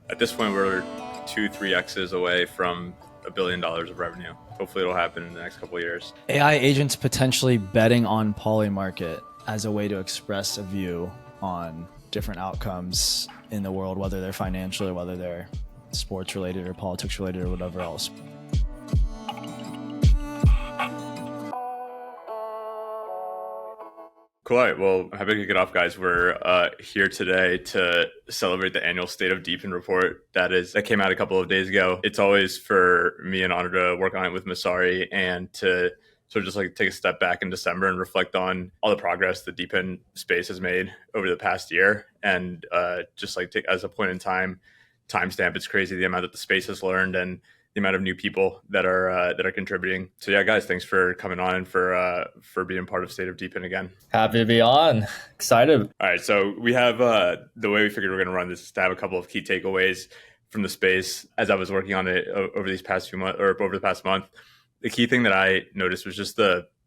At this point, we're 2-3x's away from $1 billion of revenue. Hopefully it'll happen in the next couple of years. AI agents potentially betting on poly market as a way to express a view on different outcomes in the world, whether they're financial or whether they're sports related or politics related or whatever else. Cool. All right. Well, happy to kick it off, guys. We're here today to celebrate the annual State of DePIN report that came out a couple of days ago. It's always for me an honor to work on it with Messari and to sort of just like take a step back in December and reflect on all the progress the DePIN space has made over the past year, and just like take as a point in time timestamp. It's crazy the amount that the space has learned and the amount of new people that are contributing. So yeah, guys, thanks for coming on and for being part of State of DePIN again. Happy to be on. Excited. All right, so we have the way we figured we're going to run this is to have a couple of key takeaways from the space as I was working on it over these past few months or over the past month. The key thing that I noticed was just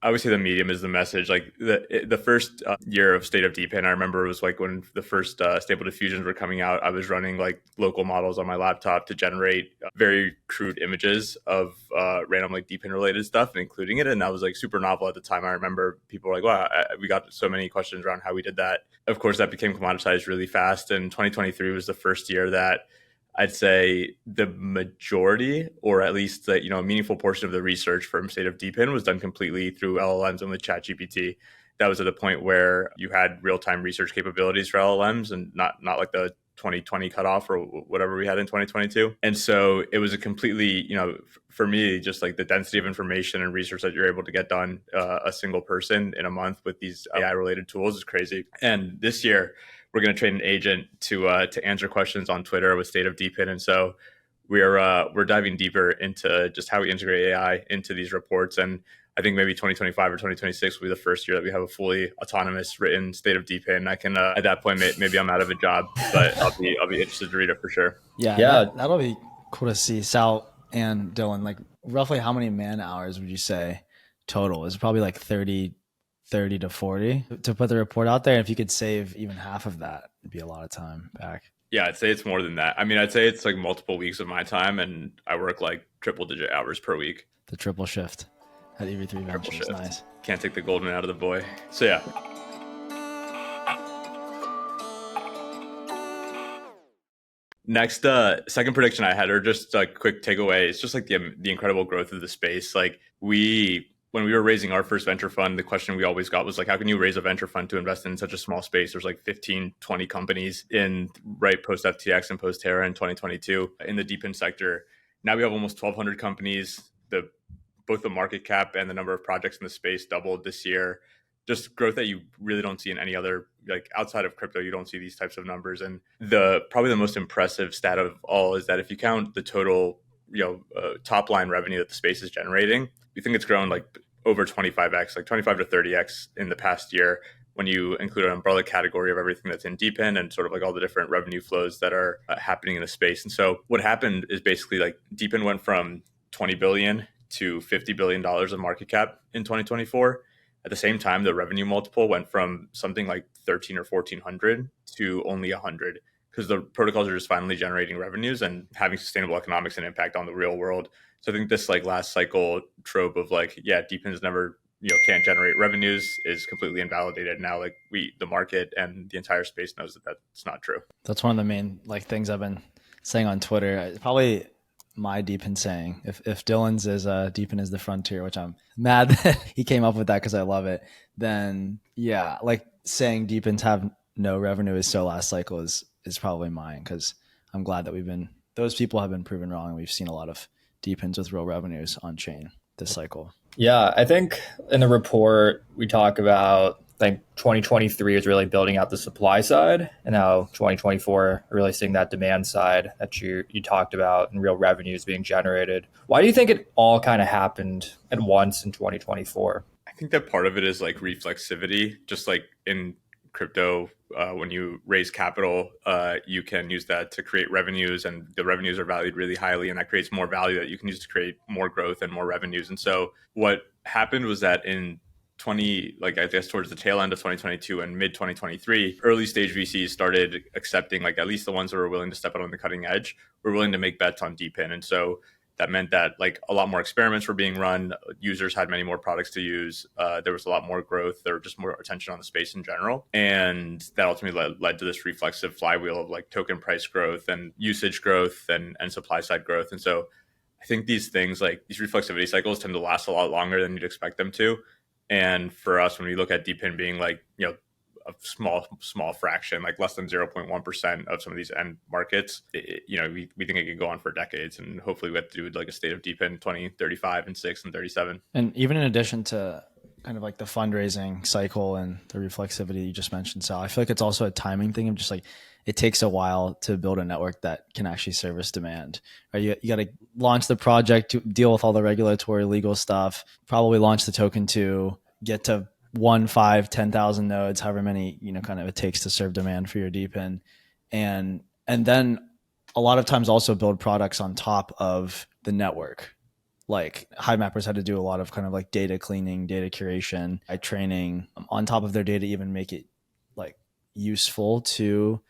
obviously the medium is the message. Like the first year of State of DePIN, I remember it was like when the first stable diffusions were coming out. I was running like local models on my laptop to generate very crude images of random like DePIN related stuff and including it. And that was like super novel at the time. I remember people were like, wow, we got so many questions around how we did that. Of course, that became commoditized really fast. And 2023 was the first year that I'd say the majority, or at least a meaningful portion of the research from State of DePIN was done completely through LLMs and with ChatGPT. That was at the point where you had real-time research capabilities for LLMs and not like the 2020 cutoff or whatever we had in 2022. And so it was a completely, for me, just like the density of information and research that you're able to get done a single person in a month with these AI-related tools is crazy. And this year, we're going to train an agent to answer questions on Twitter with State of DePIN, and so we're diving deeper into just how we integrate AI into these reports. And I think maybe 2025 or 2026 will be the first year that we have a fully autonomous written State of DePIN. I can at that point maybe I'm out of a job, but I'll be interested to read it for sure. Yeah. That'll be cool to see. Sal and Dylan, like roughly how many man hours would you say total? Is probably like 30 to 40 to put the report out there. And if you could save even half of that, it'd be a lot of time back. Yeah, I'd say it's more than that. I mean, I'd say it's like multiple weeks of my time, and I work like triple digit hours per week. The triple shift at EV3 Ventures. Nice. Can't take the golden out of the boy. So yeah. Next, second prediction I had, or just a quick takeaway, it's just like the incredible growth of the space. Like when we were raising our first venture fund, the question we always got was like, how can you raise a venture fund to invest in such a small space? There's like 15, 20 companies in right post FTX and post Terra in 2022 in the DePIN sector. Now we have almost 1,200 companies. Both the market cap and the number of projects in the space doubled this year. Just growth that you really don't see in any other, like outside of crypto, you don't see these types of numbers. And probably the most impressive stat of all is that if you count the total, top line revenue that the space is generating, we think it's grown like over 25x, like 25 to 30x in the past year when you include an umbrella category of everything that's in DePIN and sort of like all the different revenue flows that are happening in the space. And so what happened is basically like DePIN went from 20 billion to $50 billion of market cap in 2024. At the same time, the revenue multiple went from something like 13 or 1400 to only 100 because the protocols are just finally generating revenues and having sustainable economics and impact on the real world. So I think this like last cycle trope of like, yeah, DePIN is never, can't generate revenues is completely invalidated. Now, like the market and the entire space knows that that's not true. That's one of the main like things I've been saying on Twitter. Probably my DePIN saying, if Dylan's is DePIN is the frontier, which I'm mad that he came up with that because I love it, then yeah, like saying DePINs have no revenue is so last cycle is probably mine, because I'm glad that those people have been proven wrong, and we've seen a lot of DePINs with real revenues on chain this cycle. Yeah, I think in the report we talk about like 2023 is really building out the supply side, and now 2024 really seeing that demand side that you talked about and real revenues being generated. Why do you think it all kind of happened at once in 2024? I think that part of it is like reflexivity, just like in crypto, when you raise capital, you can use that to create revenues, and the revenues are valued really highly, and that creates more value that you can use to create more growth and more revenues. And so what happened was that in I guess towards the tail end of 2022 and mid 2023, early stage VCs started accepting, like at least the ones that were willing to step out on the cutting edge were willing to make bets on DePIN. And so that meant that like a lot more experiments were being run. Users had many more products to use. There was a lot more growth. There was just more attention on the space in general. And that ultimately led to this reflexive flywheel of like token price growth and usage growth and supply side growth. And so I think these things, like these reflexivity cycles, tend to last a lot longer than you'd expect them to. And for us, when we look at DePIN being like, a small fraction, like less than 0.1% of some of these end markets, we think it could go on for decades. And hopefully we have to do like a state of DePIN 2035 and 6 and 37. And even in addition to kind of like the fundraising cycle and the reflexivity you just mentioned, Sal, I feel like it's also a timing thing of just like, it takes a while to build a network that can actually service demand. Right? You got to launch the project, to deal with all the regulatory legal stuff, probably launch the token to get to 1, 5, 10,000 nodes, however many, kind of it takes to serve demand for your DePIN. And then a lot of times also build products on top of the network. Like Hive Mappers had to do a lot of kind of like data cleaning, data curation, training on top of their data, even make it like useful to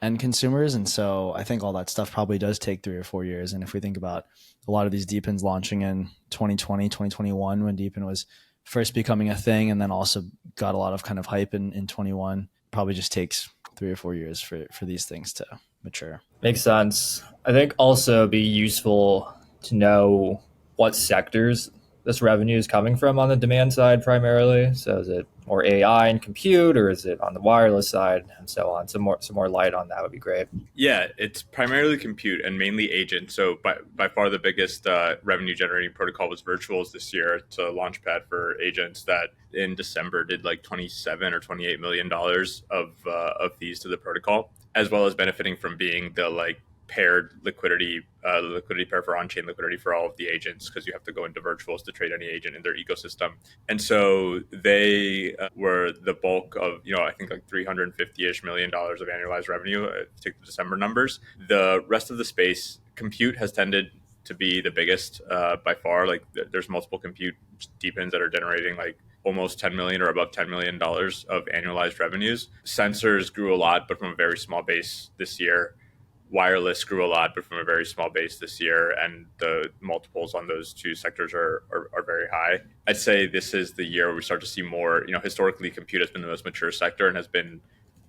end consumers. And so I think all that stuff probably does take 3 or 4 years. And if we think about a lot of these DePINs launching in 2020, 2021, when DePIN was first becoming a thing, and then also got a lot of kind of hype in 21, probably just takes 3 or 4 years for these things to mature. Makes sense. I think also be useful to know what sectors this revenue is coming from on the demand side primarily. So is it more AI and compute, or is it on the wireless side, and so on? Some more light on that would be great. Yeah, it's primarily compute and mainly agent. So by far the biggest revenue generating protocol was Virtuals this year. It's a launchpad for agents that in December did like $27 or $28 million of fees to the protocol, as well as benefiting from being the like paired liquidity pair for on-chain liquidity for all of the agents, because you have to go into Virtuals to trade any agent in their ecosystem. And so they were the bulk of, I think like $350-ish million of annualized revenue, take the December numbers. The rest of the space, compute has tended to be the biggest by far. Like there's multiple compute DePINs that are generating like almost 10 million or above $10 million of annualized revenues. Sensors grew a lot, but from a very small base this year. Wireless grew a lot, but from a very small base this year, and the multiples on those two sectors are very high. I'd say this is the year where we start to see more. Historically, compute has been the most mature sector and has been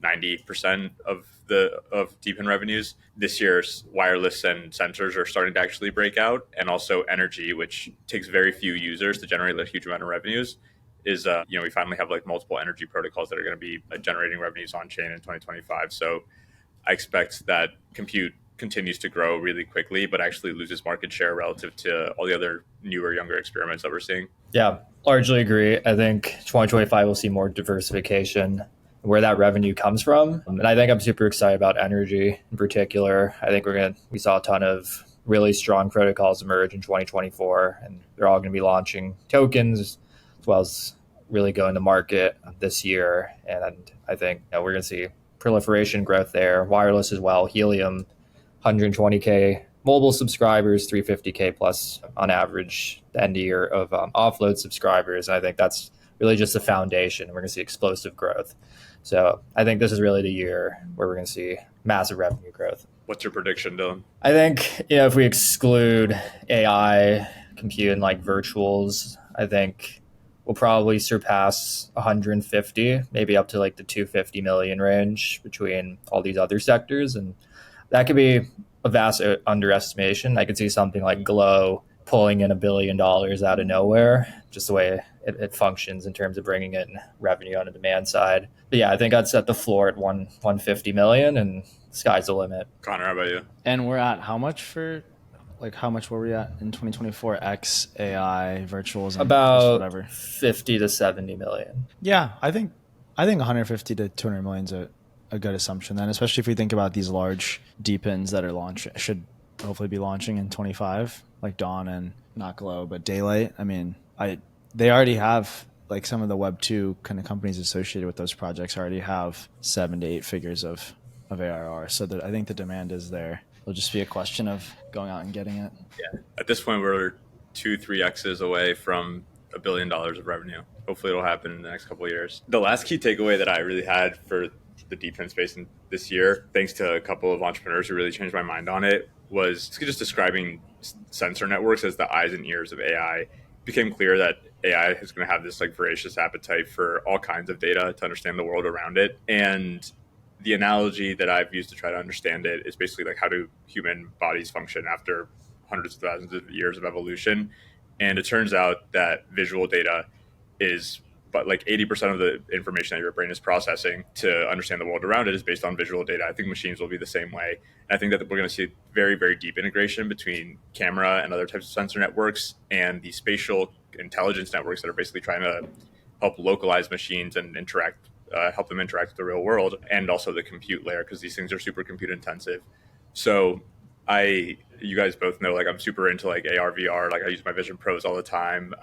90% of DePIN revenues. This year's wireless and sensors are starting to actually break out, and also energy, which takes very few users to generate a huge amount of revenues. Is we finally have like multiple energy protocols that are going to be generating revenues on chain in 2025. So I expect that compute continues to grow really quickly, but actually loses market share relative to all the other newer, younger experiments that we're seeing. Yeah, largely agree. I think 2025 will see more diversification where that revenue comes from. And I think I'm super excited about energy in particular. I think we saw a ton of really strong protocols emerge in 2024, and they're all going to be launching tokens as well as really going to market this year. And I think we're going to see proliferation growth there. Wireless as well. Helium, 120K mobile subscribers, 350K plus on average the end of year of offload subscribers. And I think that's really just the foundation. We're going to see explosive growth. So I think this is really the year where we're going to see massive revenue growth. What's your prediction, Dylan? I think, if we exclude AI, compute, and like virtuals, I think we'll probably surpass 150, maybe up to like the 250 million range between all these other sectors. And that could be a vast underestimation. I could see something like Glow pulling in $1 billion out of nowhere, just the way it functions in terms of bringing in revenue on the demand side. But yeah, I think I'd set the floor at 150 million, and sky's the limit. Connor, how about you? And we're at how much were we at in 2024 X AI virtuals? And about whatever 50 to 70 million. Yeah, I think 150 to 200 million is a good assumption then, especially if we think about these large DePINs that are should hopefully be launching in 25, like Dawn and not Glow, but Daylight. I mean, they already have, like, some of the Web 2 kind of companies associated with those projects already have 7 to 8 figures of ARR. So I think the demand is there. It'll just be a question of going out and getting it. Yeah. At this point, we're 2-3 X's away from $1 billion of revenue. hopefully it'll happen in the next couple of years. The last key takeaway that I really had for the DePIN space in this year, thanks to a couple of entrepreneurs who really changed my mind on it, was just describing sensor networks as the eyes and ears of AI. It became clear that AI is going to have this like voracious appetite for all kinds of data to understand the world around it. And the analogy that I've used to try to understand it is basically like, how do human bodies function after hundreds of thousands of years of evolution? And it turns out that visual data is, but like 80% of the information that your brain is processing to understand the world around it is based on visual data. I think machines will be the same way. And I think that we're going to see very, very deep integration between camera and other types of sensor networks and the spatial intelligence networks that are basically trying to help localize machines and help them interact with the real world, and also the compute layer, because these things are super compute intensive. So you guys both know, like, I'm super into like AR, VR. Like, I use my Vision Pros all the time,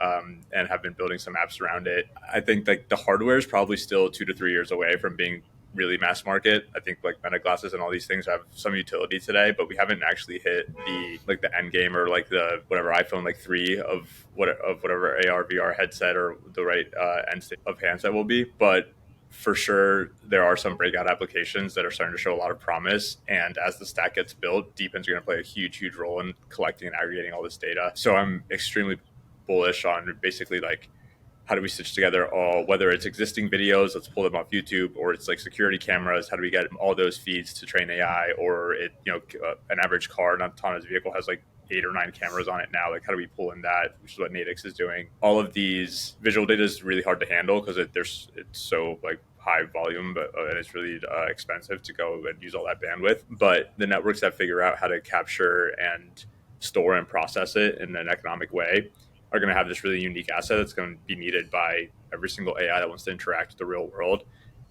and have been building some apps around it. I think like the hardware is probably still 2 to 3 years away from being really mass market. I think like Meta glasses and all these things have some utility today, but we haven't actually hit the end game, or like the whatever iPhone like 3 of whatever AR, VR headset or the right end state of handset will be. But for sure, there are some breakout applications that are starting to show a lot of promise. And as the stack gets built, DePIN's are going to play a huge, huge role in collecting and aggregating all this data. So I'm extremely bullish on basically like, how do we stitch together all, whether it's existing videos, let's pull them off YouTube, or it's like security cameras, how do we get all those feeds to train AI, or an average car, an autonomous vehicle has like 8 or 9 cameras on it now. Like, how do we pull in that, which is what Natix is doing. All of these visual data is really hard to handle because it's so like high volume, but and it's really expensive to go and use all that bandwidth. But the networks that figure out how to capture and store and process it in an economic way are going to have this really unique asset that's going to be needed by every single AI that wants to interact with the real world.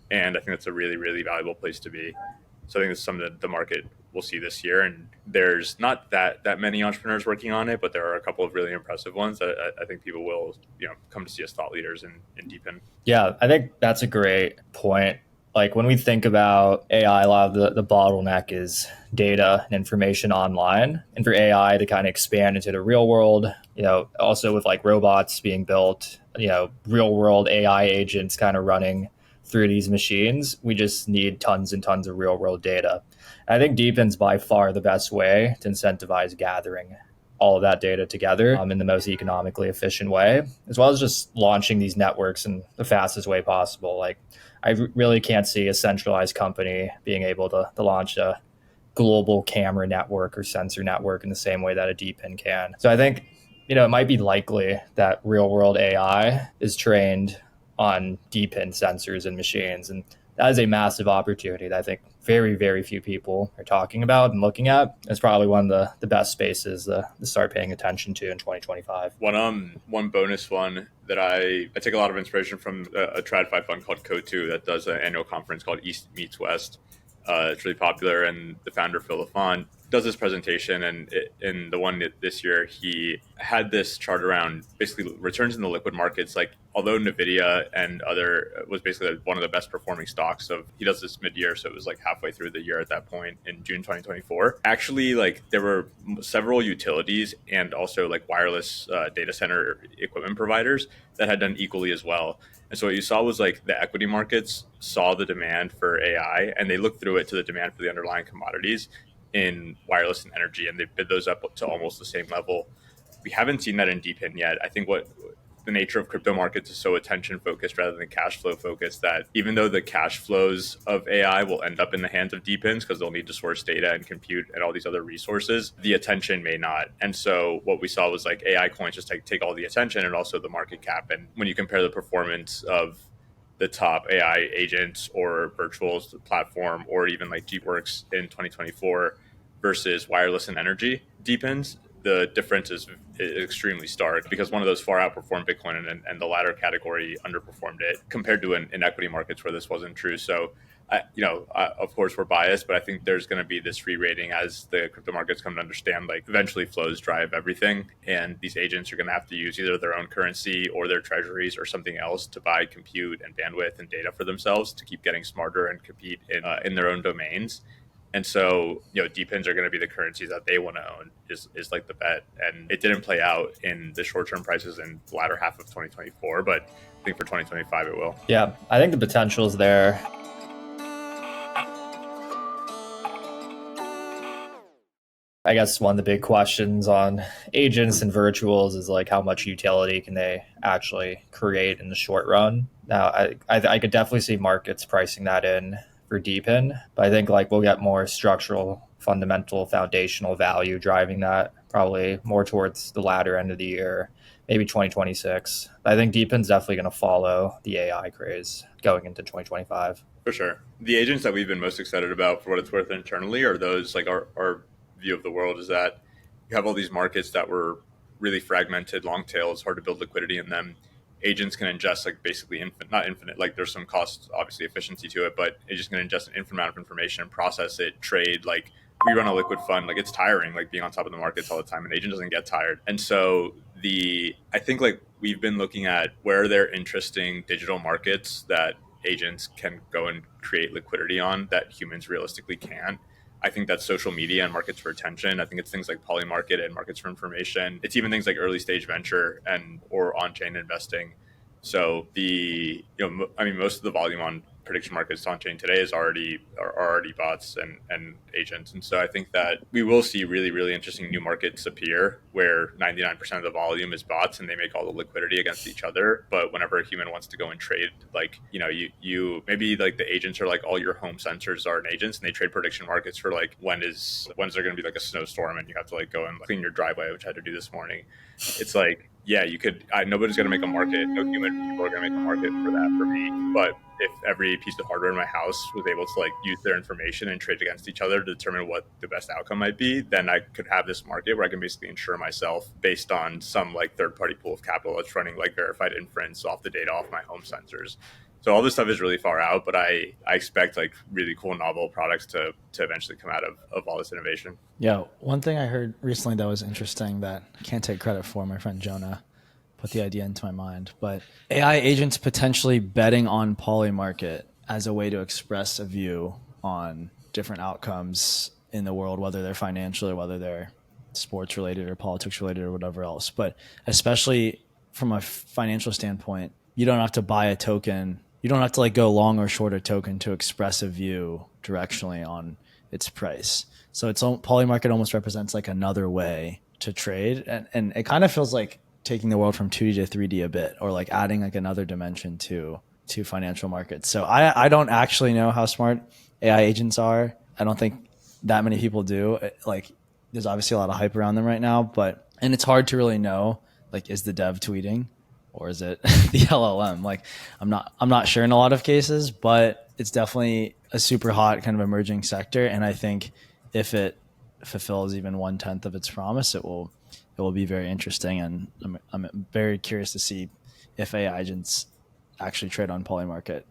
And I think that's a really, really valuable place to be. So I think it's something that the market will see this year. And there's not that many entrepreneurs working on it, but there are a couple of really impressive ones that I think people will come to see as thought leaders in DePIN. Yeah, I think that's a great point. Like, when we think about AI, a lot of the bottleneck is data and information online. And for AI to kind of expand into the real world, also with like robots being built, real world AI agents kind of running through these machines, we just need tons and tons of real world data. And I think DePIN's by far the best way to incentivize gathering all of that data together in the most economically efficient way, as well as just launching these networks in the fastest way possible. Like, I really can't see a centralized company being able to launch a global camera network or sensor network in the same way that a DePIN can. So I think, it might be likely that real world AI is trained on DePIN sensors and machines. And that is a massive opportunity that I think very, very few people are talking about and looking at. It's probably one of the best spaces to start paying attention to in 2025. One bonus one that I take a lot of inspiration from a TradFi fund called Co2 that does an annual conference called East Meets West. It's really popular, and the founder, Phil Lafon, does this presentation, and in the one this year, he had this chart around basically returns in the liquid markets. Like, although NVIDIA and other was basically one of the best performing stocks he does this mid-year, so it was like halfway through the year at that point in June 2024. Actually, like, there were several utilities and also like wireless data center equipment providers that had done equally as well. And so what you saw was like the equity markets saw the demand for AI, and they looked through it to the demand for the underlying commodities in wireless and energy, and they bid those up to almost the same level. We haven't seen that in DePIN yet. I think what the nature of crypto markets is so attention focused rather than cash flow focused, that even though the cash flows of AI will end up in the hands of DePINs because they'll need to source data and compute and all these other resources, the attention may not. And so what we saw was like AI coins just take all the attention and also the market cap. And when you compare the performance of the top AI agents or virtuals platform, or even like GeekWorks in 2024 versus wireless and energy DePINs, the difference is extremely stark, because one of those far outperformed Bitcoin and the latter category underperformed it, compared to in equity markets where this wasn't true. So, of course, we're biased, but I think there's going to be this re-rating as the crypto markets come to understand, like, eventually flows drive everything. And these agents are going to have to use either their own currency or their treasuries or something else to buy compute and bandwidth and data for themselves to keep getting smarter and compete in their own domains. And so, DPINs are going to be the currencies that they want to own is like the bet. And it didn't play out in the short-term prices in the latter half of 2024, but I think for 2025 it will. Yeah, I think the potential is there. I guess one of the big questions on agents and virtuals is like how much utility can they actually create in the short run. Now, I could definitely see markets pricing that in for DePIN, but I think like we'll get more structural, fundamental, foundational value driving that probably more towards the latter end of the year, maybe 2026. I think DePIN's definitely going to follow the AI craze going into 2025. For sure. The agents that we've been most excited about, for what it's worth internally, are those like our view of the world is that you have all these markets that were really fragmented, long tail. It's hard to build liquidity in them. Agents can ingest like basically not infinite, like there's some cost, obviously efficiency to it, but agents can ingest an infinite amount of information, process it, trade. Like we run a liquid fund, like it's tiring, like being on top of the markets all the time. An agent doesn't get tired. And so I think like we've been looking at where there are interesting digital markets that agents can go and create liquidity on that humans realistically can't. I think that's social media and markets for attention. I think it's things like Polymarket and markets for information. It's even things like early stage venture or on-chain investing. So most of the volume on prediction markets on chain today are already bots and agents. And so I think that we will see really, really interesting new markets appear where 99% of the volume is bots and they make all the liquidity against each other. But whenever a human wants to go and trade, like, you maybe like the agents are like all your home sensors are an agents and they trade prediction markets for like when's there going to be like a snowstorm and you have to like go and clean your driveway, which I had to do this morning. It's like, yeah, nobody's going to make a market. No human people are going to make a market for that for me. But if every piece of hardware in my house was able to like use their information and trade against each other to determine what the best outcome might be, then I could have this market where I can basically insure myself based on some like third-party pool of capital that's running like verified inference off the data off my home sensors. So all this stuff is really far out, but I expect like really cool novel products to eventually come out of all this innovation. Yeah, one thing I heard recently that was interesting that I can't take credit for, my friend Jonah put the idea into my mind, but AI agents potentially betting on Polymarket as a way to express a view on different outcomes in the world, whether they're financial or whether they're sports related or politics related or whatever else. But especially from a financial standpoint, you don't have to buy a token. You don't have to like go long or short a token to express a view directionally on its price. So Polymarket almost represents like another way to trade. And it kind of feels like taking the world from 2D to 3D a bit, or like adding like another dimension to financial markets. So I don't actually know how smart AI agents are. I don't think that many people do. Like there's obviously a lot of hype around them right now, and it's hard to really know, like, is the dev tweeting or is it the LLM? Like I'm not sure in a lot of cases, but it's definitely a super hot kind of emerging sector. And I think if it fulfills even 1/10 of its promise, it will be very interesting. And I'm very curious to see if AI agents actually trade on Polymarket,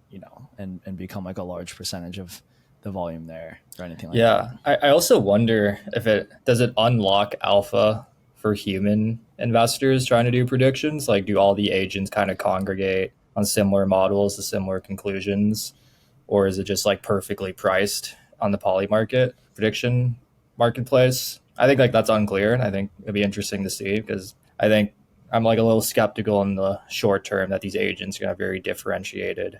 and become like a large percentage of the volume there or anything like that. Yeah, I also wonder if it unlock alpha for human investors trying to do predictions. Like, do all the agents kind of congregate on similar models to similar conclusions, or is it just like perfectly priced on the Polymarket prediction marketplace? I think like that's unclear, and I think it'd be interesting to see, because I think I'm like a little skeptical in the short term that these agents are going to have very differentiated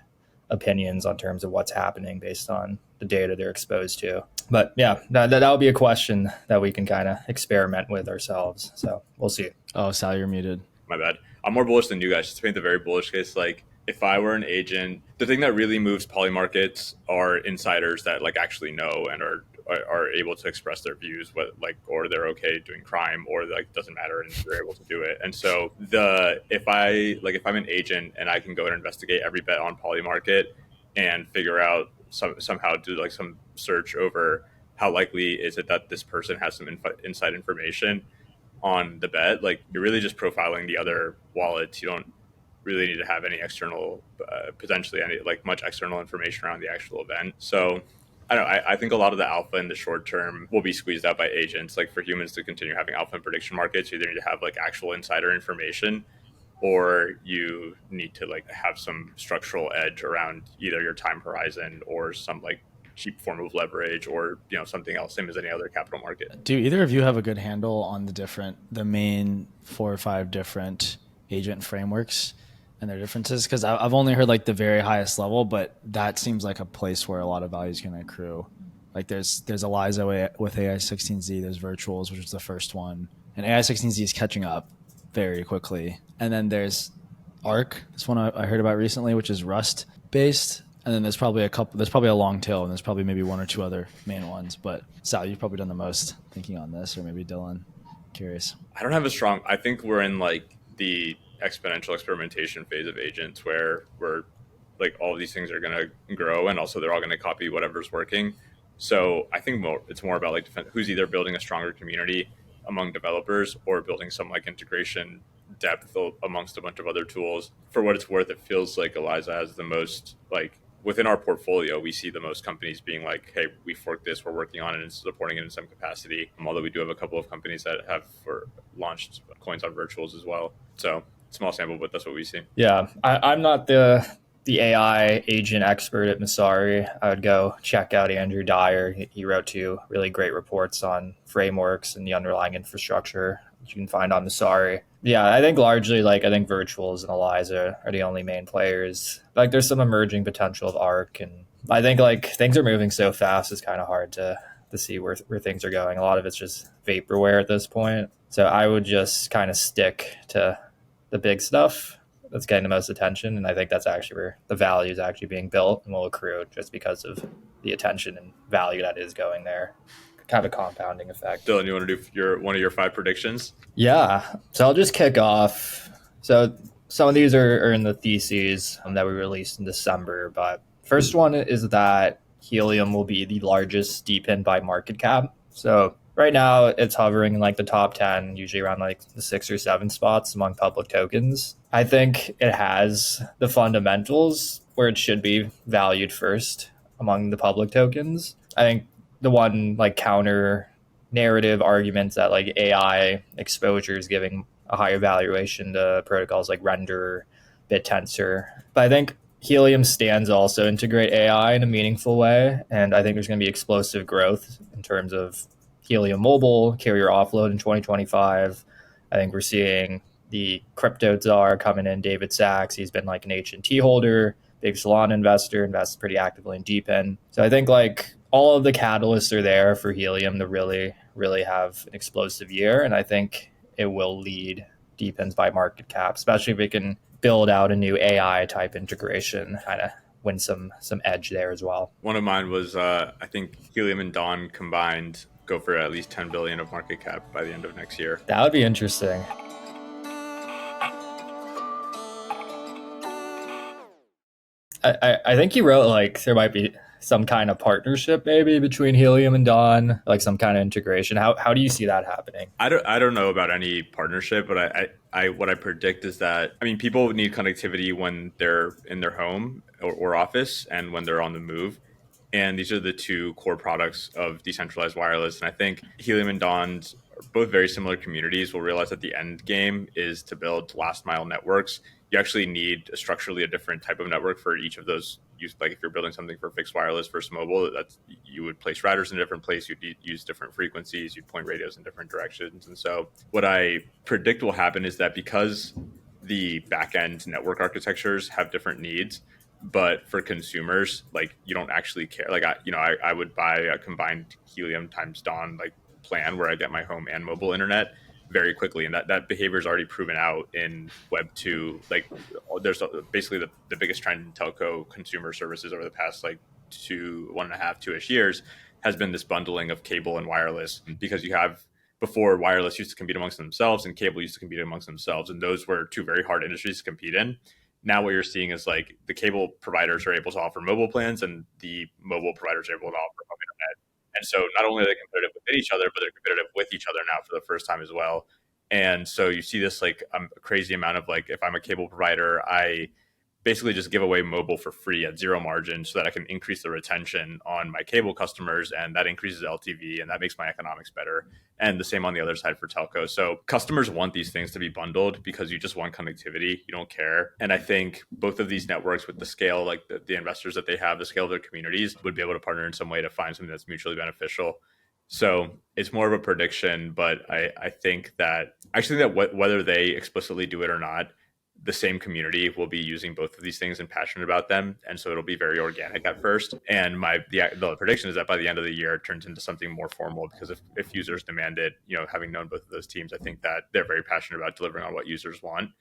opinions on terms of what's happening based on the data they're exposed to. But yeah, that would be a question that we can kind of experiment with ourselves. So we'll see. Oh, Sal, you're muted. My bad. I'm more bullish than you guys. Just to paint the very bullish case, like if I were an agent, the thing that really moves Polymarkets are insiders that like actually know and are able to express their views, or they're okay doing crime, or like doesn't matter and they're able to do it. And so if I'm an agent and I can go and investigate every bet on Polymarket and figure out somehow do like some search over how likely is it that this person has some inside information on the bet, like you're really just profiling the other wallets. You don't really need to have any external, potentially any like much external information around the actual event. So I don't know. I think a lot of the alpha in the short term will be squeezed out by agents. Like for humans to continue having alpha in prediction markets, you either need to have like actual insider information, or you need to like have some structural edge around either your time horizon or some like cheap form of leverage or something else, same as any other capital market. Do either of you have a good handle on the main 4 or 5 different agent frameworks and their differences? Because I've only heard like the very highest level, but that seems like a place where a lot of value is going to accrue. Like there's Eliza with AI16Z, there's Virtuals, which was the first one, and AI16Z is catching up very quickly. And then there's Arc, this one I heard about recently, which is Rust based. And then there's probably a long tail, and there's probably maybe 1 or 2 other main ones. But Sal, you've probably done the most thinking on this, or maybe Dylan. Curious. I don't have I think we're in like the exponential experimentation phase of agents where we're like all of these things are going to grow, and also they're all going to copy whatever's working. So I think it's more about like who's either building a stronger community among developers or building some like integration depth amongst a bunch of other tools. For what it's worth, it feels like Eliza has the most like within our portfolio, we see the most companies being like, hey, we forked this, we're working on it and supporting it in some capacity. Although we do have a couple of companies that have launched coins on virtuals as well. So small sample, but that's what we see. Yeah, I'm not the AI agent expert at Messari. I would go check out Andrew Dyer. He wrote 2 really great reports on frameworks and the underlying infrastructure, which you can find on Messari. Yeah, I think largely I think Virtuals and Eliza are the only main players. Like there's some emerging potential of Arc, and I think things are moving so fast it's kind of hard to see where things are going. A lot of it's just vaporware at this point. So I would just kind of stick to the big stuff that's getting the most attention, and I think that's actually where the value is actually being built and will accrue just because of the attention and value that is going there. Kind of a compounding effect. Dylan, you want to do one of your 5 predictions? Yeah, so I'll just kick off. So some of these are in the theses that we released in December, but first one is that Helium will be the largest DePIN by market cap. So right now it's hovering in the top 10, usually around the 6 or 7 spots among public tokens. I think it has the fundamentals where it should be valued first among the public tokens. I think the one counter narrative arguments that AI exposure is giving a higher valuation to protocols like Render, BitTensor. But I think Helium stands also integrate AI in a meaningful way, and I think there's going to be explosive growth in terms of Helium Mobile, carrier offload in 2025. I think we're seeing the crypto czar coming in, David Sachs. He's been an H&T holder, big Solana investor, invests pretty actively in DePIN. So I think all of the catalysts are there for Helium to really, really have an explosive year. And I think it will lead DePINs by market cap, especially if we can build out a new AI type integration, kind of win some edge there as well. One of mine was, I think Helium and Dawn combined go for at least 10 billion of market cap by the end of next year. That would be interesting. I think he wrote there might be some kind of partnership maybe between Helium and Dawn, some kind of integration. How do you see that happening? I don't know about any partnership, but I what I predict is that people need connectivity when they're in their home or office and when they're on the move. And these are the 2 core products of decentralized wireless. And I think Helium and Dawn are both very similar communities. Will realize that the end game is to build last mile networks. You actually need structurally a different type of network for each of those. If you're building something for fixed wireless versus mobile, you would place routers in a different place. You'd use different frequencies. You'd point radios in different directions. And so what I predict will happen is that because the back-end network architectures have different needs, but for consumers, you don't actually care. I would buy a combined Helium times Dawn plan where I get my home and mobile internet very quickly, and that behavior is already proven out in Web 2. There's basically the biggest trend in telco consumer services over the past 2.5-2-ish years has been this bundling of cable and wireless, because you have before wireless used to compete amongst themselves and cable used to compete amongst themselves, and those were 2 very hard industries to compete in. Now what you're seeing is the cable providers are able to offer mobile plans and the mobile providers are able to offer home internet. And so not only are they competitive within each other, but they're competitive with each other now for the first time as well. And so you see this a crazy amount of if I'm a cable provider, I basically just give away mobile for free at zero margin so that I can increase the retention on my cable customers, and that increases LTV and that makes my economics better. And the same on the other side for telco. So customers want these things to be bundled because you just want connectivity. You don't care. And I think both of these networks, with the scale, like the investors that they have, the scale of their communities, would be able to partner in some way to find something that's mutually beneficial. So it's more of a prediction, but I think that whether they explicitly do it or not, the same community will be using both of these things and passionate about them. And so it'll be very organic at first. And the prediction is that by the end of the year, it turns into something more formal, because if users demand it, having known both of those teams, I think that they're very passionate about delivering on what users want.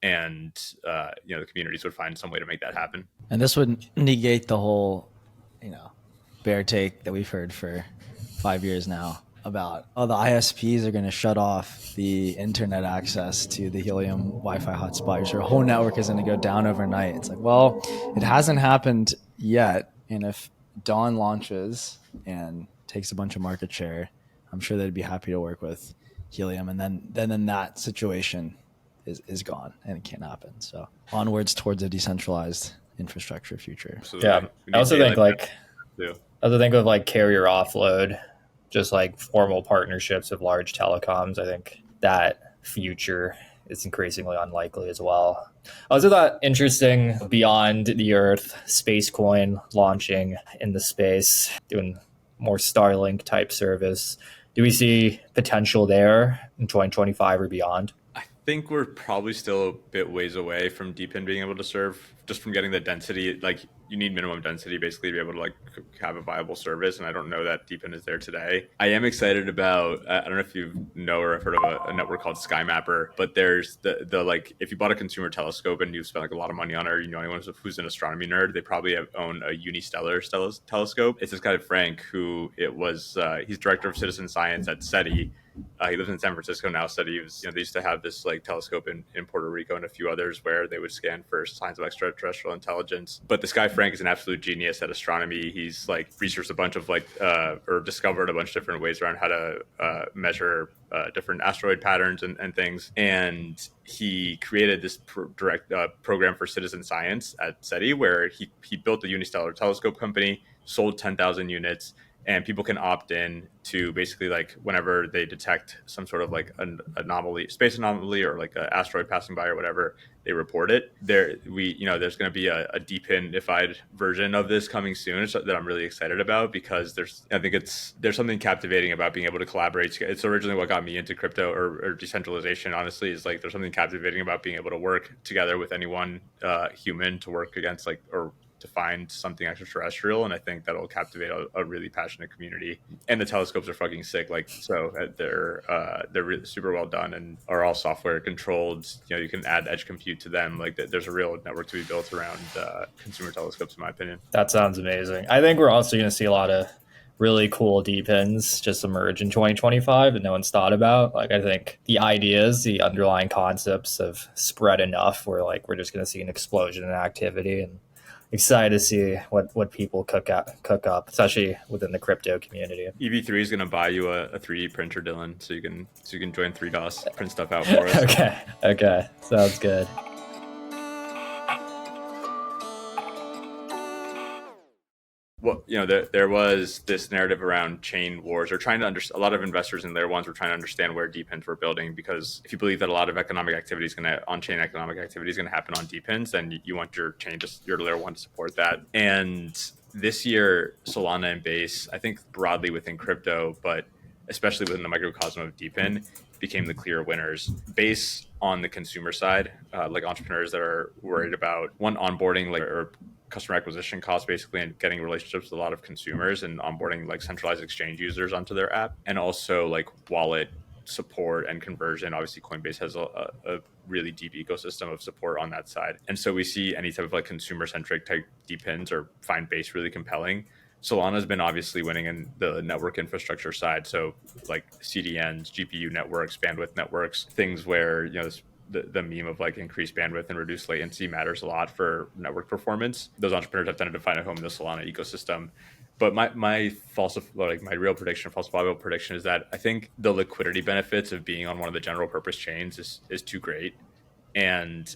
And, the communities would find some way to make that happen. And this would negate the whole, bear take that we've heard for 5 years now about, the ISPs are going to shut off the internet access to the Helium Wi-Fi hotspot. Your whole network is going to go down overnight. It's like, well, it hasn't happened yet. And if Dawn launches and takes a bunch of market share, I'm sure they'd be happy to work with Helium. And then that situation is gone and it can't happen. So onwards towards a decentralized infrastructure future. Absolutely. Yeah. I also think of carrier offload, just like formal partnerships of large telecoms. I think that future is increasingly unlikely as well. I also thought interesting, beyond the Earth, Spacecoin launching in the space, doing more Starlink type service. Do we see potential there in 2025 or beyond? I think we're probably still a bit ways away from DePIN being able to serve, just from getting the density. Like, you need minimum density basically to be able to have a viable service, and I don't know that DePIN is there today. I am excited about, I don't know if you know or have heard of a network called SkyMapper, but there's the if you bought a consumer telescope and you've spent a lot of money on it, or anyone who's an astronomy nerd, they probably own a unistellar telescope. It's this guy Frank, who he's director of citizen science at SETI. He lives in San Francisco now. SETI was, they used to have this telescope in Puerto Rico and a few others where they would scan for signs of extraterrestrial intelligence. But this guy Frank is an absolute genius at astronomy. He's researched a bunch of or discovered a bunch of different ways around how to measure different asteroid patterns and things. And he created this program for citizen science at SETI, where he built a unistellar telescope company, sold 10,000 units, and people can opt in to basically whenever they detect some sort of an anomaly, space anomaly, or an asteroid passing by or whatever, they report it. There's going to be a DePIN-ified version of this coming soon that I'm really excited about, because there's something captivating about being able to collaborate. It's originally what got me into crypto or decentralization, honestly, is there's something captivating about being able to work together with anyone human to work against or to find something extraterrestrial. And I think that'll captivate a really passionate community. And the telescopes are fucking sick. They're really super well done and are all software controlled. You can add edge compute to them. There's a real network to be built around consumer telescopes, in my opinion. That sounds amazing. I think we're also going to see a lot of really cool DePINs just emerge in 2025 that no one's thought about. I think the ideas, the underlying concepts have spread enough where we're just going to see an explosion in activity, and excited to see what people cook up, especially within the crypto community. EV3 is going to buy you a 3D printer, Dylan, so you can join 3DOS, print stuff out for us. Okay, sounds good. Well, there was this narrative around chain wars, or a lot of investors in layer ones were trying to understand where DePINs were building, because if you believe that a lot of economic activity on-chain economic activity is going to happen on DePINs, then you want your chain, your layer one, to support that. And this year, Solana and Base, I think broadly within crypto, but especially within the microcosm of DePIN, became the clear winners. Base on the consumer side, entrepreneurs that are worried about onboarding or customer acquisition costs, basically, and getting relationships with a lot of consumers and onboarding centralized exchange users onto their app, and also wallet support and conversion. Obviously, Coinbase has a really deep ecosystem of support on that side. And so we see any type of consumer-centric type DePINs or find Base really compelling. Solana's been obviously winning in the network infrastructure side. So CDNs, GPU networks, bandwidth networks, things where, the meme of increased bandwidth and reduced latency matters a lot for network performance. Those entrepreneurs have tended to find a home in the Solana ecosystem. But my real prediction, falsifiable prediction, is that I think the liquidity benefits of being on one of the general purpose chains is too great. And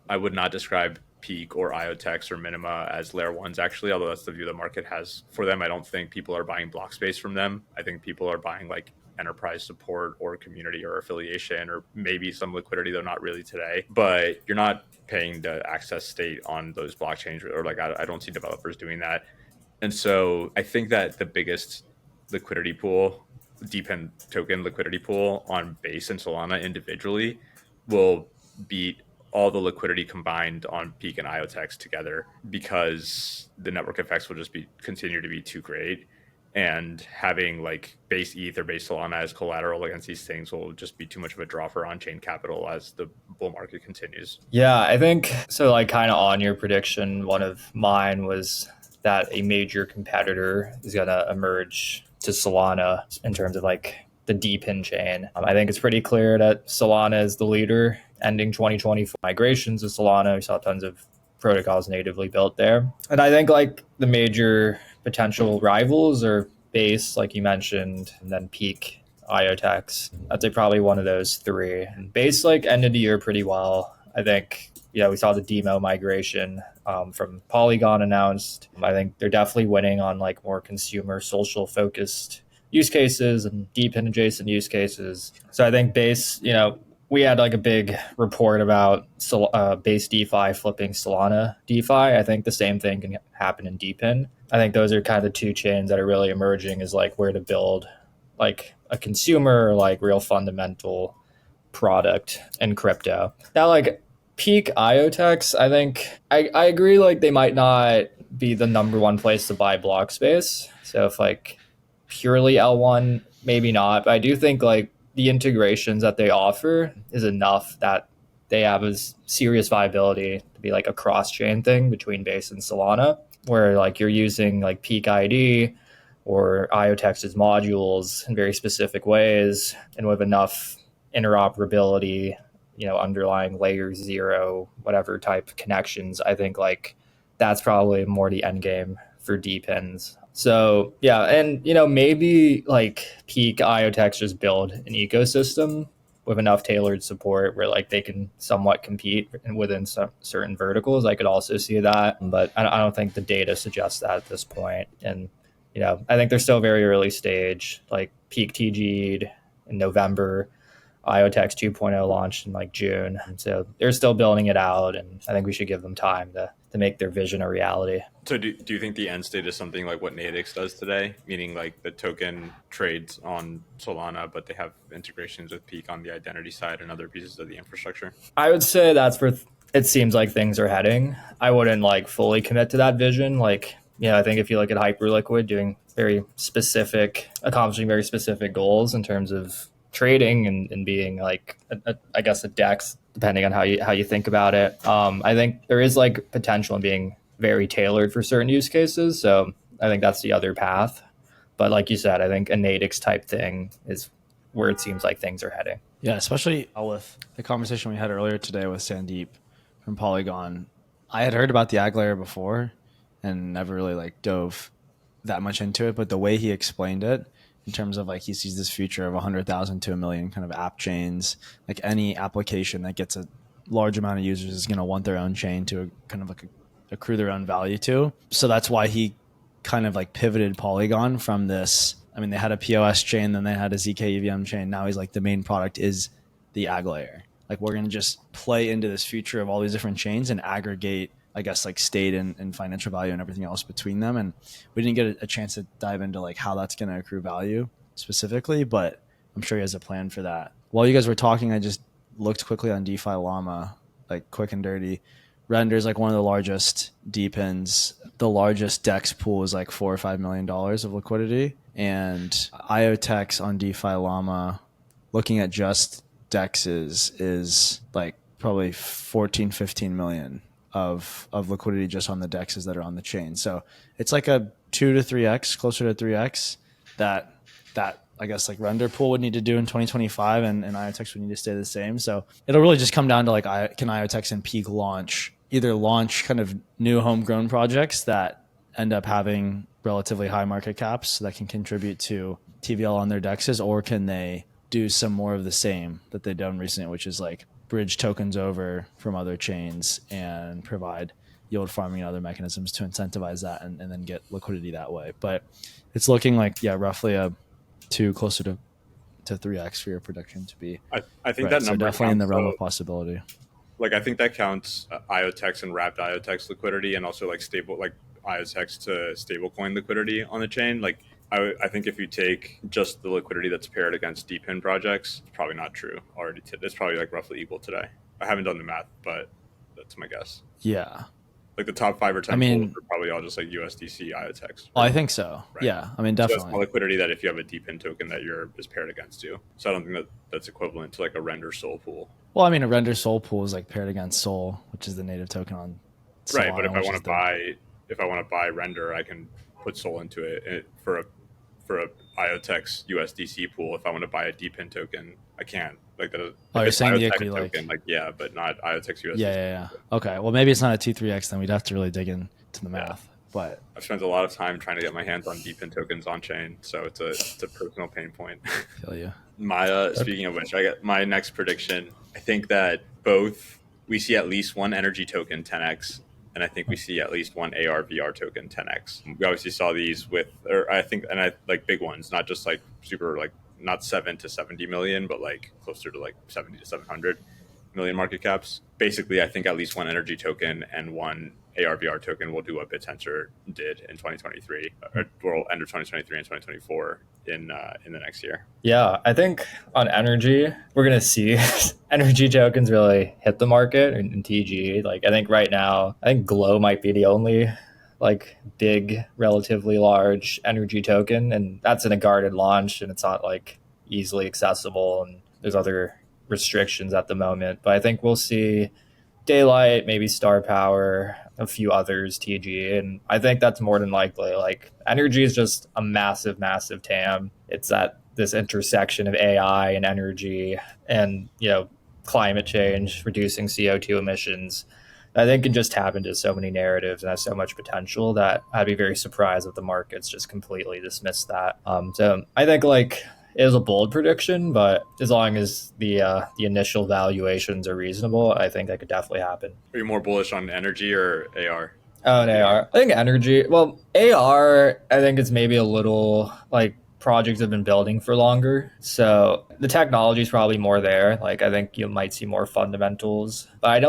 I would not describe Peak or IOTEX or Minima as layer ones, actually, although that's the view the market has for them. I don't think people are buying block space from them. I think people are buying like enterprise support or community or affiliation or maybe some liquidity, though not really today. But you're not paying to access state on those blockchains, or like I don't see developers doing that. And so I think that the biggest liquidity pool, DePIN token liquidity pool on Base and Solana individually will beat all the liquidity combined on Peak and IOTEX together, because the network effects will just continue to be too great. And having like Base ETH or Base Solana as collateral against these things will just be too much of a draw for on-chain capital as the bull market continues. Yeah, I think so. Like, kind of on your prediction, one of mine was that a major competitor is going to emerge to Solana in terms of like the DePIN chain. I think it's pretty clear that Solana is the leader. Ending 2024 migrations of Solana, we saw tons of protocols natively built there. And I think like the major potential rivals are Base, like you mentioned, and then Peak, IOTEX. I'd say probably one of those three. And Base like ended the year pretty well. I think, we saw the demo migration from Polygon announced. I think they're definitely winning on like more consumer social focused use cases and DePIN adjacent use cases. So I think Base, we had like a big report about Base DeFi flipping Solana DeFi. I think the same thing can happen in DePIN. I think those are kind of the two chains that are really emerging is like where to build like a consumer, like real fundamental product in crypto. Now, like Peak IOTEX, I think I agree, like they might not be the number one place to buy block space. So if like purely L1, maybe not. But I do think like the integrations that they offer is enough that they have a serious viability to be like a cross-chain thing between Base and Solana, where like you're using like Peak ID or IOTEX's modules in very specific ways and with enough interoperability, underlying layer 0, whatever type connections. I think like that's probably more the end game for DePINs. So yeah, and maybe like Peak IOTEX just build an ecosystem with enough tailored support where like they can somewhat compete within some certain verticals. I could also see that, but I don't think the data suggests that at this point. And I think they're still very early stage. Like Peak TG'd in November, IOTEX 2.0 launched in like June. So they're still building it out, and I think we should give them time to make their vision a reality. So do you think the end state is something like what Natix does today, meaning like the token trades on Solana, but they have integrations with Peak on the identity side and other pieces of the infrastructure? I would say that's where it seems like things are heading. I wouldn't like fully commit to that vision. Like, I think if you look at Hyperliquid doing accomplishing very specific goals in terms of trading and being like I guess a DEX, depending on how you think about it. I think there is like potential in being very tailored for certain use cases. So I think that's the other path. But like you said, I think a Natix type thing is where it seems like things are heading. Yeah, especially with the conversation we had earlier today with Sandeep from Polygon. I had heard about the ag layer before and never really like dove that much into it, but the way he explained it in terms of like he sees this future of 100,000 to 1 million kind of app chains, like any application that gets a large amount of users is going to want their own chain to kind of like accrue their own value to. So that's why he kind of like pivoted Polygon from this. I mean, they had a POS chain, then they had a ZK EVM chain. Now he's like, the main product is the ag layer. Like we're going to just play into this future of all these different chains and aggregate, I guess, like state and financial value and everything else between them. And we didn't get a chance to dive into like how that's going to accrue value specifically, but I'm sure he has a plan for that. While you guys were talking, I just looked quickly on DeFi Llama, like quick and dirty. Render's like one of the largest DePINs. The largest DEX pool is like $4 or $5 million of liquidity. And IOTEX on DeFi Llama, looking at just DEXs, is like probably 14, 15 million of liquidity just on the DEXs that are on the chain. So it's like a 2 to 3x, closer to 3x that I guess like render pool would need to do in 2025 and IOTEX would need to stay the same. So it'll really just come down to like, can IOTEX and Peak either launch kind of new homegrown projects that end up having relatively high market caps that can contribute to TVL on their DEXs, or can they do some more of the same that they've done recently, which is like bridge tokens over from other chains and provide yield farming and other mechanisms to incentivize that and then get liquidity that way. But it's looking like, yeah, roughly a 2 closer to 3x for your prediction to be I think right. that So number definitely in the counts, realm though. of possibility. Like, I think that counts IOTEX and wrapped IOTEX liquidity, and also like stable, like IOTEX to stablecoin liquidity on the chain. Like, I think if you take just the liquidity that's paired against DePIN projects, it's probably not true already. It's probably like roughly equal today. I haven't done the math, but that's my guess. Yeah. Like the top 5 or 10 I mean, pools are probably all just like USDC IOTEX. I think so. Right? Yeah. I mean, definitely. So that's liquidity that if you have a DePIN token that is paired against you. So I don't think that's equivalent to like a render Sol pool. Well, I mean, a render Sol pool is like paired against Sol, which is the native token on Solana. Right, but if I want to buy render, I can put Sol into it for a IOTEX USDC pool. If I want to buy a DePIN token, I can't. Like that. Oh, you're saying the equity token, yeah, but not IOTEX USDC. Yeah. Okay, well, maybe it's not a 2-3x. Then we'd have to really dig into the math. But I've spent a lot of time trying to get my hands on DePIN tokens on chain, so it's a personal pain point. Feel you. Speaking of which, I got my next prediction. I think that both we see at least one energy token 10x, and I think we see at least one AR/VR token 10x. We obviously saw these like big ones, not just like super, like not 7 to 70 million, but like closer to like 70 to 700 million market caps. Basically, I think at least one energy token and one AR/VR token will do what BitTensor did in 2023, or end of 2023 and 2024 in the next year. Yeah, I think on energy, we're going to see energy tokens really hit the market in TG. Like, I think right now, I think Glow might be the only like big, relatively large energy token. And that's in a guarded launch, and it's not like easily accessible. And there's other restrictions at the moment. But I think we'll see Daylight, maybe Star Power, a few others, TG. And I think that's more than likely. Like, energy is just a massive, massive TAM. It's at this intersection of AI and energy and, climate change, reducing CO2 emissions. I think can just tap into so many narratives and has so much potential that I'd be very surprised if the markets just completely dismiss that. So I think it was a bold prediction, but as long as the initial valuations are reasonable, I think that could definitely happen. Are you more bullish on energy or AR? Oh, and AR. I think energy. Well, AR, I think it's maybe a little like projects have been building for longer. So the technology is probably more there. Like, I think you might see more fundamentals, but I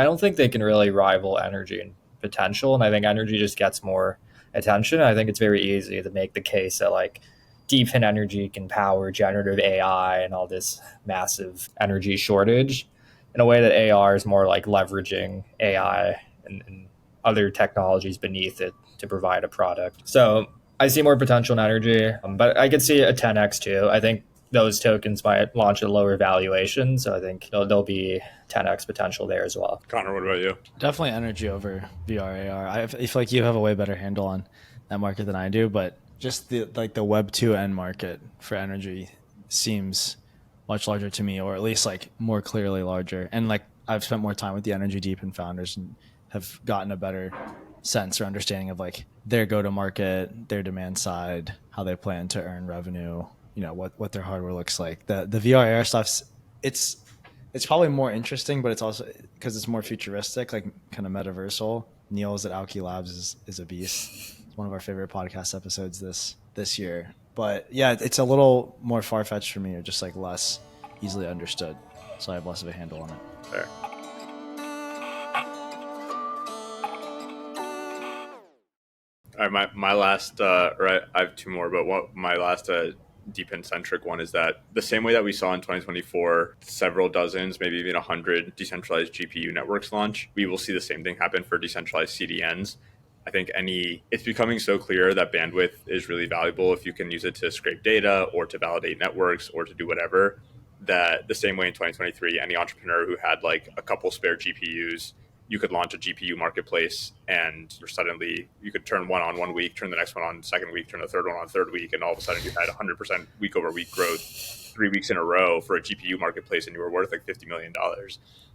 don't think they can really rival energy in potential. And I think energy just gets more attention. I think it's very easy to make the case that DePIN energy can power generative AI and all this massive energy shortage in a way that AR is more like leveraging AI and other technologies beneath it to provide a product. So I see more potential in energy, but I could see a 10x too. I think those tokens might launch at lower valuation, so I think there'll be 10x potential there as well. Connor, what about you? Definitely energy over VR AR. I feel like you have a way better handle on that market than I do, but just the Web 2 end market for energy seems much larger to me, or at least more clearly larger. And I've spent more time with the energy DePIN founders and have gotten a better sense or understanding of their go-to-market, their demand side, how they plan to earn revenue, what their hardware looks like. The VR AR stuff's it's probably more interesting, but it's also because it's more futuristic, kind of metaversal. Niels at Alki Labs is a beast. It's one of our favorite podcast episodes this year. But yeah, it's a little more far-fetched for me, or just less easily understood. So I have less of a handle on it. Fair. All right, my last, I have two more, but my last DePIN-centric one is that the same way that we saw in 2024, several dozens, maybe even 100 decentralized GPU networks launch, we will see the same thing happen for decentralized CDNs. I think it's becoming so clear that bandwidth is really valuable if you can use it to scrape data or to validate networks or to do whatever, that the same way in 2023, any entrepreneur who had a couple spare GPUs, you could launch a GPU marketplace, and suddenly you could turn one on 1 week, turn the next one on second week, turn the third one on third week, and all of a sudden you had 100% week over week growth 3 weeks in a row for a GPU marketplace, and you were worth $50 million.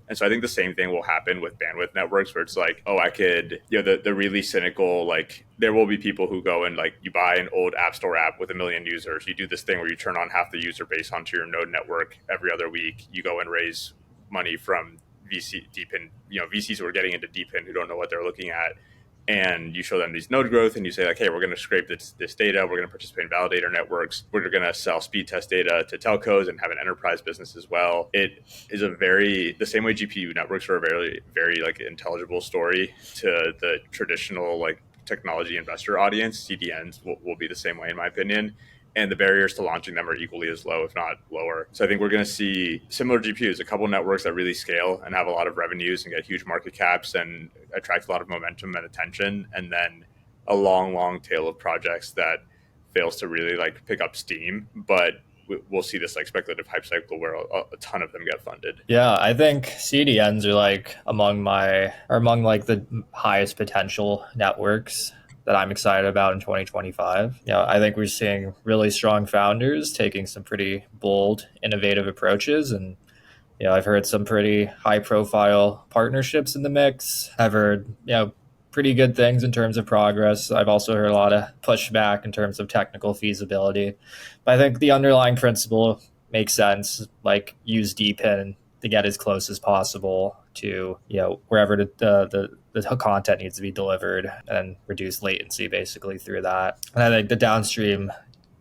And so I think the same thing will happen with bandwidth networks, where it's I could, the really cynical, there will be people who go and you buy an old App Store app with 1 million users. You do this thing where you turn on half the user base onto your node network every other week. You go and raise money from VC DePIN, VCs who are getting into DePIN who don't know what they're looking at, and you show them these node growth and you say like, hey, we're going to scrape this data, we're going to participate in validator networks, we're going to sell speed test data to telcos and have an enterprise business as well. It is the same way GPU networks are a very, very like intelligible story to the traditional like technology investor audience. CDNs will be the same way in my opinion. And the barriers to launching them are equally as low, if not lower. So I think we're going to see similar GPUs, a couple networks that really scale and have a lot of revenues and get huge market caps and attract a lot of momentum and attention. And then a long, long tail of projects that fails to really like pick up steam. But we'll see this like speculative hype cycle where a ton of them get funded. Yeah, I think CDNs are like among like the highest potential networks that I'm excited about in 2025. I think we're seeing really strong founders taking some pretty bold, innovative approaches. And, I've heard some pretty high profile partnerships in the mix. I've heard, pretty good things in terms of progress. I've also heard a lot of pushback in terms of technical feasibility. But I think the underlying principle makes sense, like use DePIN to get as close as possible to wherever the content needs to be delivered and reduce latency basically through that. And I think the downstream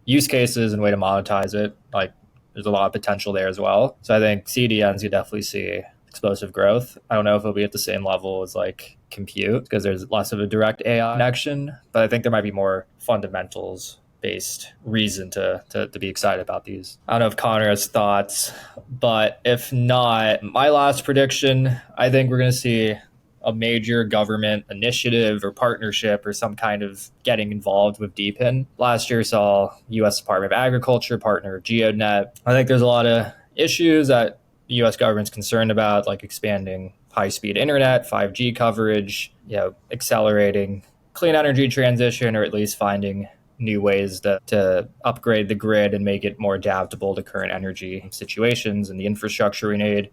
use cases and way to monetize it, like there's a lot of potential there as well. So I think CDNs you definitely see explosive growth. I don't know if it'll be at the same level as like compute because there's less of a direct AI connection, but I think there might be more fundamentals based reason to be excited about these. I don't know if Connor has thoughts, but if not, my last prediction, I think we're going to see a major government initiative or partnership or some kind of getting involved with DePIN. Last year saw U.S. Department of Agriculture partner with GeoNet. I think there's a lot of issues that the U.S. government's concerned about, like expanding high-speed internet, 5G coverage, accelerating clean energy transition, or at least finding new ways to upgrade the grid and make it more adaptable to current energy situations and the infrastructure we need.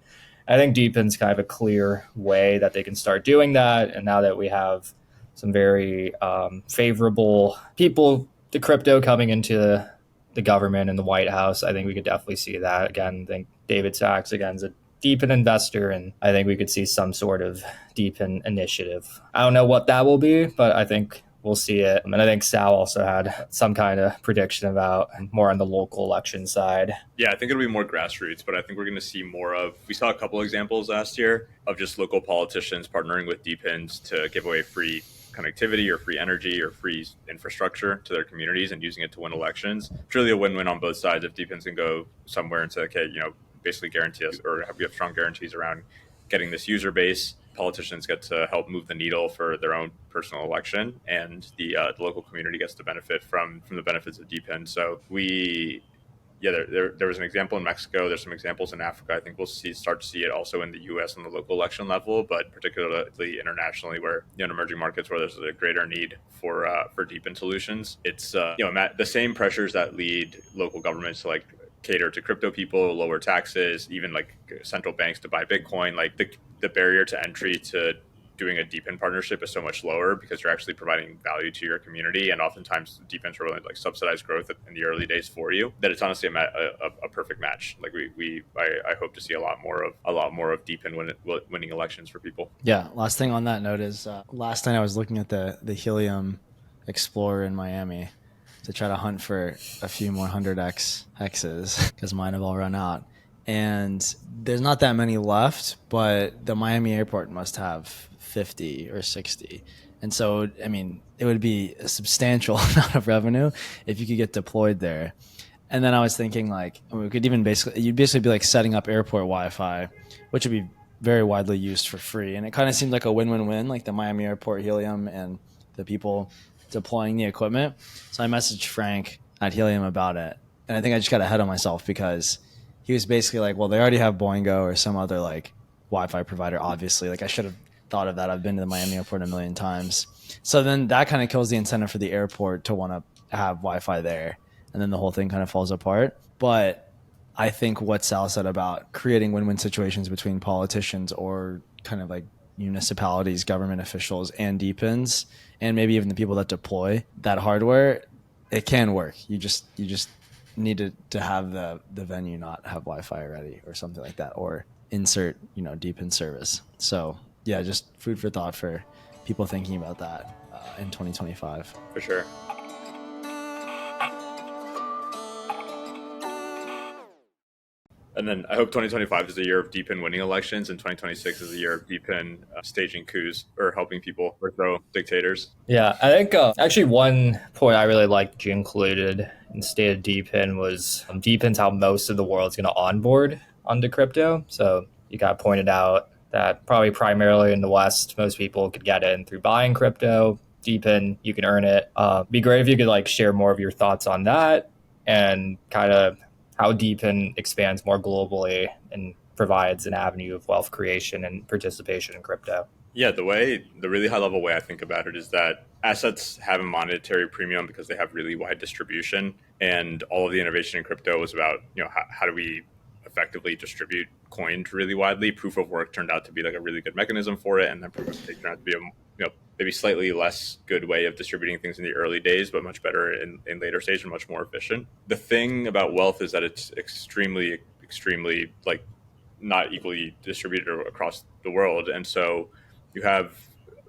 I think DePIN's kind of a clear way that they can start doing that. And now that we have some very favorable people to crypto coming into the government and the White House, I think we could definitely see that. Again, I think David Sachs, again, is a DePIN investor, and I think we could see some sort of DePIN initiative. I don't know what that will be, but I think we'll see it. And I think Sal also had some kind of prediction about more on the local election side. Yeah, I think it'll be more grassroots, but I think we're going to see more of, we saw a couple examples last year of just local politicians partnering with DePINs to give away free connectivity or free energy or free infrastructure to their communities and using it to win elections. It's really a win-win on both sides. If DePINs can go somewhere and say, okay, basically guarantee us, or we have strong guarantees around getting this user base, politicians get to help move the needle for their own personal election, and the local community gets to benefit from the benefits of DePIN. So there was an example in Mexico. There's some examples in Africa. I think we'll start to see it also in the U.S. on the local election level, but particularly internationally, where in emerging markets where there's a greater need for DePIN solutions. It's the same pressures that lead local governments to like cater to crypto people, lower taxes, even like central banks to buy Bitcoin. Like the barrier to entry to doing a DePIN partnership is so much lower because you're actually providing value to your community, and oftentimes DePINs are willing to like subsidize growth in the early days for you. That it's honestly a perfect match. Like I hope to see a lot more of DePIN winning elections for people. Yeah. Last thing on that note is last night I was looking at the Helium Explorer in Miami to try to hunt for a few more 100x hexes because mine have all run out. And there's not that many left, but the Miami airport must have 50 or 60. And so, I mean, it would be a substantial amount of revenue if you could get deployed there. And then I was thinking like, we could even you'd basically be like setting up airport Wi-Fi, which would be very widely used for free. And it kind of seemed like a win-win-win, like the Miami airport Helium and the people deploying the equipment. So I messaged Frank at Helium about it. And I think I just got ahead of myself because he was basically like, well, they already have Boingo or some other like Wi-Fi provider, obviously. Like I should have thought of that. I've been to the Miami airport a million times. So then that kind of kills the incentive for the airport to want to have Wi-Fi there. And then the whole thing kind of falls apart. But I think what Sal said about creating win-win situations between politicians or kind of like municipalities, government officials, and DePINs, and maybe even the people that deploy that hardware, it can work. You just needed to have the venue not have Wi-Fi already or something like that, or insert, DePIN service. So yeah, just food for thought for people thinking about that in 2025. For sure. And then I hope 2025 is the year of DePIN winning elections, and 2026 is the year of DePIN staging coups or helping people overthrow dictators. Yeah, I think actually one point I really liked you included in State of DePIN was DePIN's how most of the world's going to onboard onto crypto. So you got pointed out that probably primarily in the West, most people could get in through buying crypto. DePIN, you can earn it. Be great if you could like share more of your thoughts on that and kind of how DePIN expands more globally and provides an avenue of wealth creation and participation in crypto. Yeah, the really high level way I think about it is that assets have a monetary premium because they have really wide distribution, and all of the innovation in crypto was about, how do we effectively distribute coins really widely. Proof of work turned out to be like a really good mechanism for it, and then proof of stake turned out to be a maybe slightly less good way of distributing things in the early days, but much better in later stage and much more efficient. The thing about wealth is that it's extremely like not equally distributed across the world, and so you have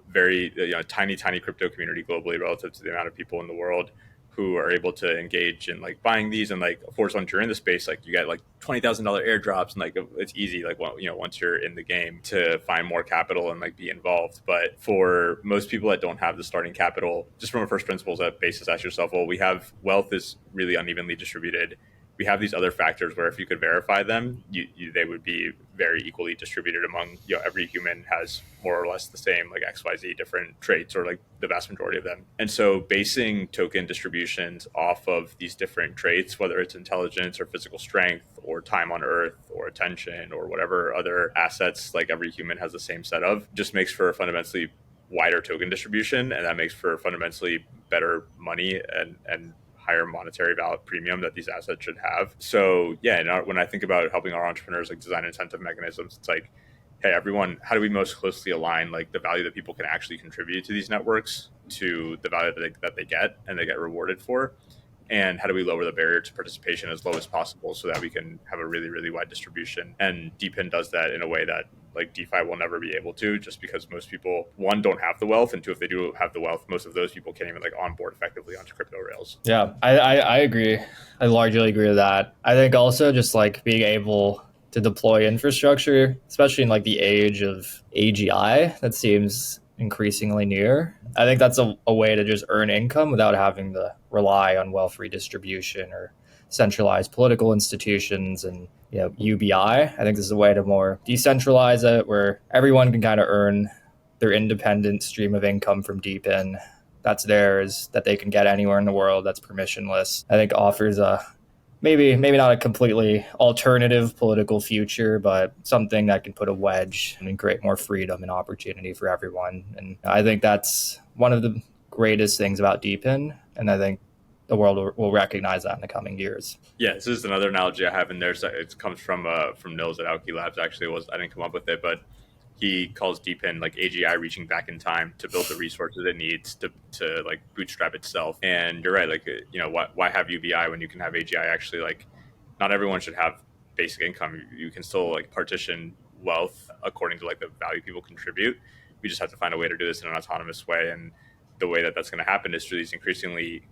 very tiny crypto community globally relative to the amount of people in the world who are able to engage in like buying these, and like of course once you're in the space, like you get like $20,000 airdrops, and like it's easy, like once you're in the game to find more capital and like be involved. But for most people that don't have the starting capital, just from a first principles basis, ask yourself, well, we have wealth is really unevenly distributed. We have these other factors where if you could verify them, they would be very equally distributed among, every human has more or less the same like XYZ different traits, or like the vast majority of them. And so basing token distributions off of these different traits, whether it's intelligence or physical strength or time on earth or attention or whatever other assets like every human has the same set of, just makes for a fundamentally wider token distribution, and that makes for fundamentally better money and higher monetary value premium that these assets should have. So yeah, when I think about helping our entrepreneurs like design incentive mechanisms, it's like, hey, everyone, how do we most closely align like the value that people can actually contribute to these networks to the value that they get and they get rewarded for? And how do we lower the barrier to participation as low as possible so that we can have a really, really wide distribution? And DePIN does that in a way that like DeFi will never be able to, just because most people, one, don't have the wealth, and two, if they do have the wealth, most of those people can't even like onboard effectively onto crypto rails. Yeah, I agree. I largely agree with that. I think also just like being able to deploy infrastructure, especially in like the age of AGI, that seems increasingly near. I think that's a way to just earn income without having to rely on wealth redistribution or centralized political institutions and UBI. I think this is a way to more decentralize it, where everyone can kind of earn their independent stream of income from DePIN that's theirs, that they can get anywhere in the world, that's permissionless. I think offers a maybe not a completely alternative political future, but something that can put a wedge and create more freedom and opportunity for everyone. And I think that's one of the greatest things about DePIN, and I think the world will recognize that in the coming years. Yeah, this is another analogy I have in there. So it comes from Nils at Alki Labs. Actually, I didn't come up with it, but he calls DePIN like AGI reaching back in time to build the resources it needs to like bootstrap itself. And you're right, like why have UBI when you can have AGI? Actually, like not everyone should have basic income. You can still like partition wealth according to like the value people contribute. We just have to find a way to do this in an autonomous way, and the way that that's going to happen is through these increasingly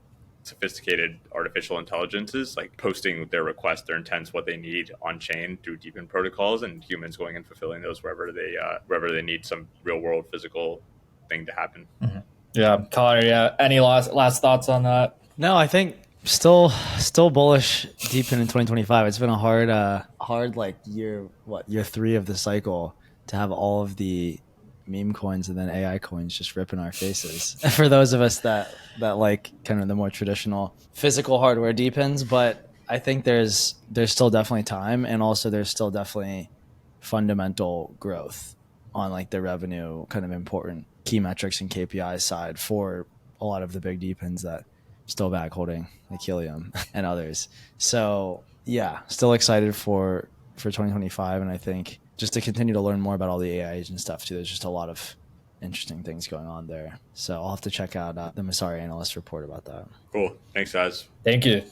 sophisticated artificial intelligences, like posting their requests, their intents, what they need on chain through DePIN protocols, and humans going and fulfilling those wherever they need some real world physical thing to happen. Mm-hmm. Yeah, Connor. Yeah, any last thoughts on that? No, I think still bullish DePIN in 2025. It's been a hard like year 3 of the cycle to have all of the meme coins and then AI coins just ripping our faces for those of us that like kind of the more traditional physical hardware DePINs. But I think there's still definitely time, and also there's still definitely fundamental growth on like the revenue kind of important key metrics and KPI side for a lot of the big DePINs that still back holding like Helium and others. So yeah, still excited for 2025, and I think just to continue to learn more about all the AI agent stuff too. There's just a lot of interesting things going on there. So I'll have to check out the Messari analyst report about that. Cool. Thanks, guys. Thank you.